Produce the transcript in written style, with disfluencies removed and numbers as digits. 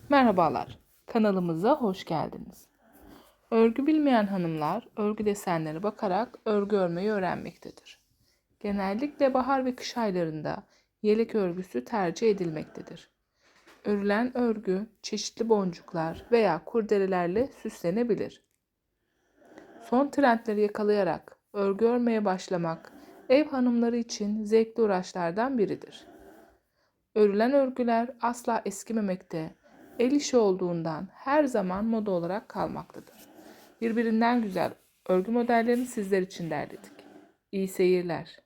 Merhabalar, kanalımıza hoş geldiniz. Örgü bilmeyen hanımlar örgü desenlerine bakarak örgü örmeyi öğrenmektedir. Genellikle bahar ve kış aylarında yelek örgüsü tercih edilmektedir. Örülen örgü çeşitli boncuklar veya kurdelelerle süslenebilir. Son trendleri yakalayarak örgü örmeye başlamak ev hanımları için zevkli uğraşlardan biridir. Örülen örgüler asla eskimemekte, el işi olduğundan her zaman moda olarak kalmaktadır. Birbirinden güzel örgü modellerini sizler için derledik. İyi seyirler.